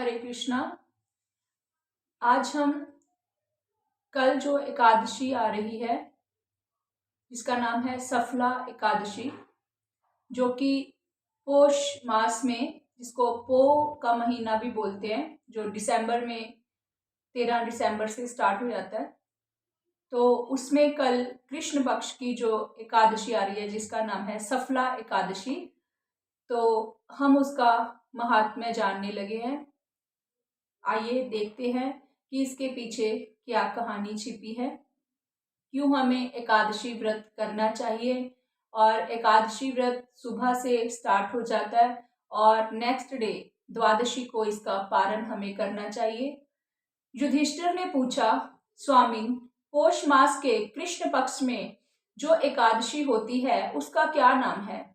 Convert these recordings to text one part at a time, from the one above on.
हरे कृष्णा। आज हम कल जो एकादशी आ रही है जिसका नाम है सफला एकादशी, जो कि पोष मास में, जिसको पो का महीना भी बोलते हैं, जो दिसंबर में 13 दिसंबर से स्टार्ट हो जाता है, तो उसमें कल कृष्ण पक्ष की जो एकादशी आ रही है जिसका नाम है सफला एकादशी, तो हम उसका महात्म्य जानने लगे हैं। आइए देखते हैं कि इसके पीछे क्या कहानी छिपी है, क्यों हमें एकादशी व्रत करना चाहिए। और एकादशी व्रत सुबह से स्टार्ट हो जाता है और नेक्स्ट डे द्वादशी को इसका पारण हमें करना चाहिए। युधिष्ठिर ने पूछा, स्वामी, पौष मास के कृष्ण पक्ष में जो एकादशी होती है उसका क्या नाम है,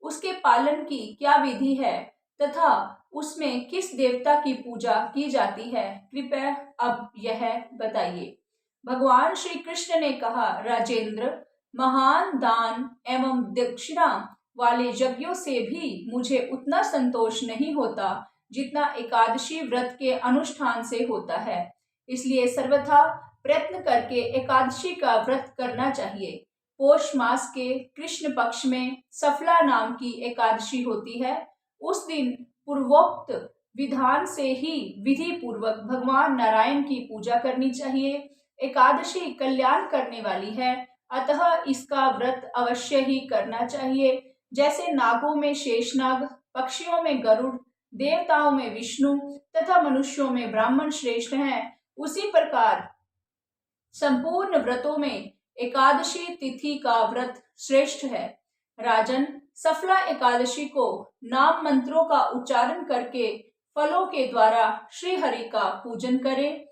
उसके पालन की क्या विधि है तथा उसमें किस देवता की पूजा की जाती है, कृपया अब यह बताइए। भगवान श्री कृष्ण ने कहा, राजेंद्र, महान दान एवं दक्षिणा वाले यज्ञों से भी मुझे उतना संतोष नहीं होता जितना एकादशी व्रत के अनुष्ठान से होता है। इसलिए सर्वथा प्रयत्न करके एकादशी का व्रत करना चाहिए। पौष मास के कृष्ण पक्ष में सफला नाम की एकादशी होती है। उस दिन पूर्वोक्त विधान से ही विधि पूर्वक भगवान नारायण की पूजा करनी चाहिए। एकादशी कल्याण करने वाली है, अतः इसका व्रत अवश्य ही करना चाहिए। जैसे नागों में शेषनाग, पक्षियों में गरुड़, देवताओं में विष्णु तथा मनुष्यों में ब्राह्मण श्रेष्ठ हैं, उसी प्रकार संपूर्ण व्रतों में एकादशी तिथि का व्रत श्रेष्ठ है। राजन, सफला एकादशी को नाम मंत्रों का उच्चारण करके फलों के द्वारा श्री हरि का पूजन करें।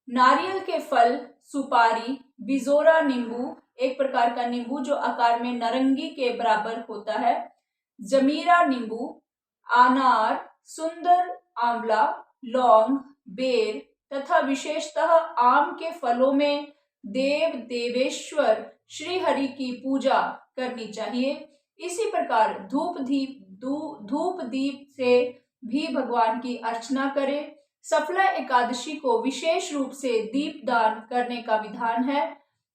नारियल के फल, सुपारी, बिजोरा नींबू, एक प्रकार का नींबू जो आकार में नारंगी के बराबर होता है, जमीरा नींबू, अनार, सुंदर आंवला, लौंग, बेर तथा विशेषतः आम के फलों में देव देवेश्वर श्री हरि की पूजा करनी चाहिए। इसी प्रकार धूप दीप से भी भगवान की अर्चना करें। सफला एकादशी को विशेष रूप से दीप दान करने का विधान है।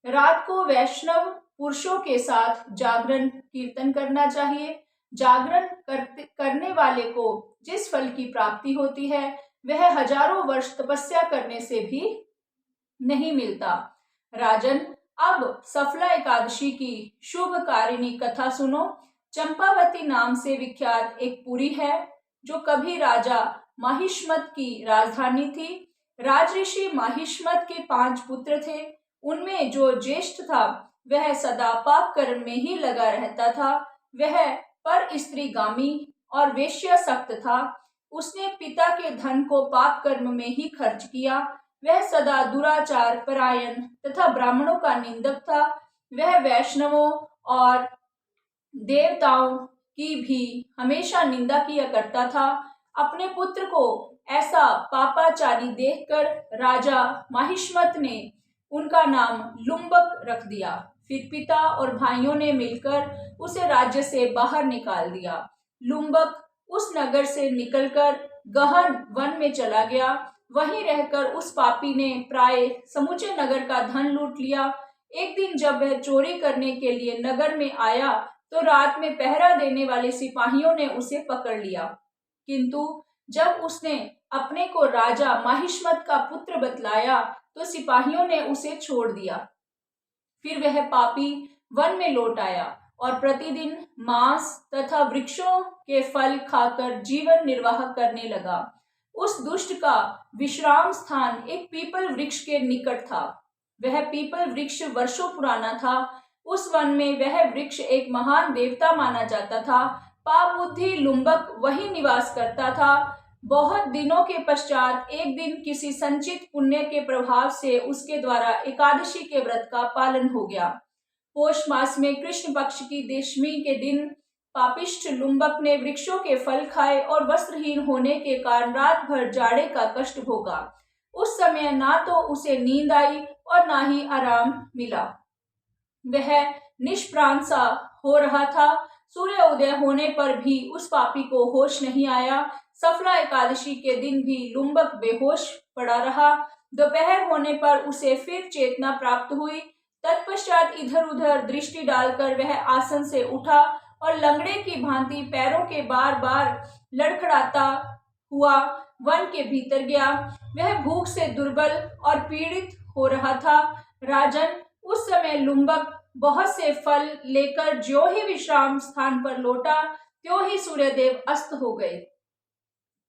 रात को वैष्णव पुरुषों के साथ जागरण कीर्तन करना चाहिए। जागरण करने वाले को जिस फल की प्राप्ति होती है वह हजारों वर्ष तपस्या करने से भी नहीं मिलता। राजन, अब सफला एकादशी की शुभ कारिणी कथा सुनो। चंपावती नाम से विख्यात एक पुरी है जो कभी राजा माहिष्मत की राजधानी थी। राजऋषि माहिष्मत के 5 पुत्र थे। उनमें जो ज्येष्ठ था वह सदा पाप कर्म में ही लगा रहता था। वह पर स्त्रीगामी और वेश्यासक्त था। उसने पिता के धन को पाप कर्म में ही खर्च किया। वह सदा दुराचार परायण तथा ब्राह्मणों का निंदक था। वह वैष्णवों और देवताओं की भी हमेशा निंदा किया करता था। अपने पुत्र को ऐसा पापाचारी देखकर राजा माहिष्मत ने उनका नाम लुम्बक रख दिया। फिर पिता और भाइयों ने मिलकर उसे राज्य से बाहर निकाल दिया। लुम्बक उस नगर से निकलकर गहन वन में चला गया। वहीं रहकर उस पापी ने प्राय समूचे नगर का धन लूट लिया। एक दिन जब वह चोरी करने के लिए नगर में आया तो रात में पहरा देने वाले सिपाहियों ने उसे पकड़ लिया, किंतु जब उसने अपने को राजा माहिष्मत का पुत्र बतलाया तो सिपाहियों ने उसे छोड़ दिया। फिर वह पापी वन में लौट आया और प्रतिदिन मांस तथा वृक्षों के फल खाकर जीवन निर्वाह करने लगा। उस दुष्ट का विश्राम स्थान एक पीपल वृक्ष के निकट था। वह पीपल वृक्ष वर्षों पुराना था। उस वन में वह वृक्ष एक महान देवता माना जाता था। पाप बुद्धि लुम्बक वही निवास करता था। बहुत दिनों के पश्चात एक दिन किसी संचित पुण्य के प्रभाव से उसके द्वारा एकादशी के व्रत का पालन हो गया। पौष मास में कृष्ण पक्ष की दशमी के दिन पापिष्ठ लुम्बक ने वृक्षों के फल खाए और वस्त्रहीन होने के कारण रात भर जाड़े का कष्ट भोगा। उस समय ना तो उसे नींद आई और ना ही आराम मिला। वह निष्प्राण सा हो रहा था। सूर्य उदय होने पर भी उस पापी को होश नहीं आया। सफला एकादशी के दिन भी लुम्बक बेहोश पड़ा रहा। दोपहर होने पर उसे फिर चेतना प्राप्त हुई। तत्पश्चात इधर उधर दृष्टि डालकर वह आसन से उठा और लंगड़े की भांति पैरों के बार बार लड़खड़ाता हुआ वन के भीतर गया। वह भूख से दुर्बल और पीड़ित हो रहा था। राजन, उस समय लुम्बक बहुत से फल लेकर ज्यों ही विश्राम स्थान पर लौटा, त्यों ही सूर्यदेव अस्त हो गए।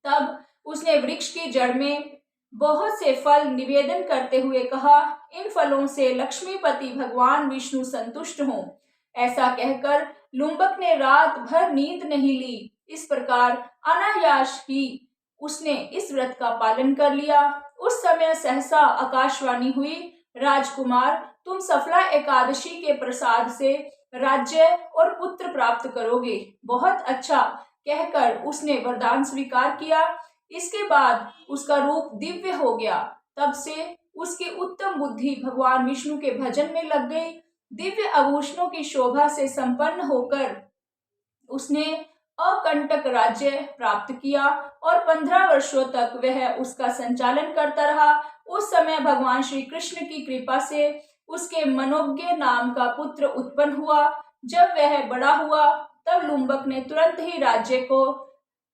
तब उसने वृक्ष की जड़ में बहुत से फल निवेदन करते हुए कहा, इन फलों से लक्ष्मीपति भगवान विष्णु संतुष्ट हों। ऐसा कहकर लुम्बक ने रात भर नींद नहीं ली। इस प्रकार अनायास ही उसने इस व्रत का पालन कर लिया। उस समय सहसा आकाशवाणी हुई, राजकुमार, तुम सफला एकादशी के प्रसाद से राज्य और पुत्र प्राप्त करोगे। बहुत अच्छा कहकर उसने वरदान स्वीकार किया। इसके बाद उसका रूप दिव्य हो गया। तब से उसकी उत्तम बुद्धि भगवान विष्णु के भजन में लग गई। दिव्य आभूषणों की शोभा से संपन्न होकर उसने अकंटक राज्य प्राप्त किया और 15 वर्षों तक वह उसका संचालन करता रहा। उस समय भगवान श्री कृष्ण की कृपा से उसके मनोज्ञ नाम का पुत्र उत्पन्न हुआ। जब वह बड़ा हुआ तब लुम्बक ने तुरंत ही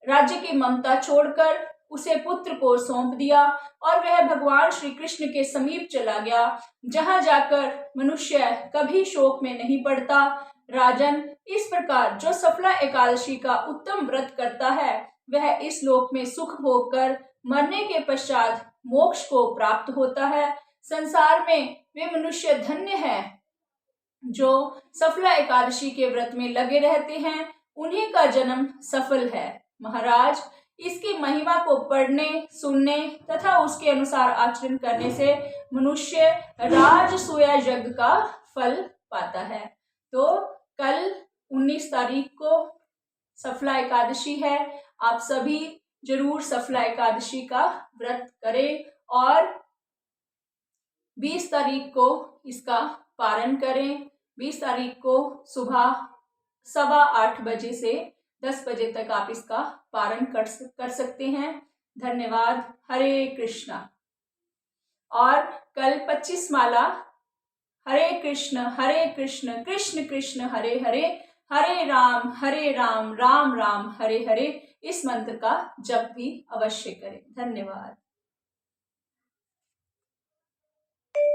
राज्य की ममता छोड़कर उसे पुत्र को सौंप दिया और वह भगवान श्री कृष्ण के समीप चला गया, जहां जाकर मनुष्य कभी शोक में नहीं पड़ता। राजन, इस प्रकार जो सफला एकादशी का उत्तम व्रत करता है वह इस लोक में सुख भोग कर मरने के पश्चात मोक्ष को प्राप्त होता है। संसार में वे मनुष्य धन्य है जो सफला एकादशी के व्रत में लगे रहते हैं, उन्हीं का जन्म सफल है। महाराज, इसकी महिमा को पढ़ने, सुनने तथा उसके अनुसार आचरण करने से मनुष्य राजसूय यज्ञ का फल पाता है। तो कल 19 तारीख को सफला एकादशी है। आप सभी जरूर सफला एकादशी का व्रत करें और 20 तारीख को इसका पारण करें। 20 तारीख को सुबह 8:15 बजे से 10 बजे तक आप इसका पारण कर सकते हैं। धन्यवाद। हरे कृष्णा। और कल 25 माला हरे कृष्ण कृष्ण कृष्ण हरे हरे, हरे राम राम राम हरे हरे, इस मंत्र का जप भी अवश्य करें। धन्यवाद।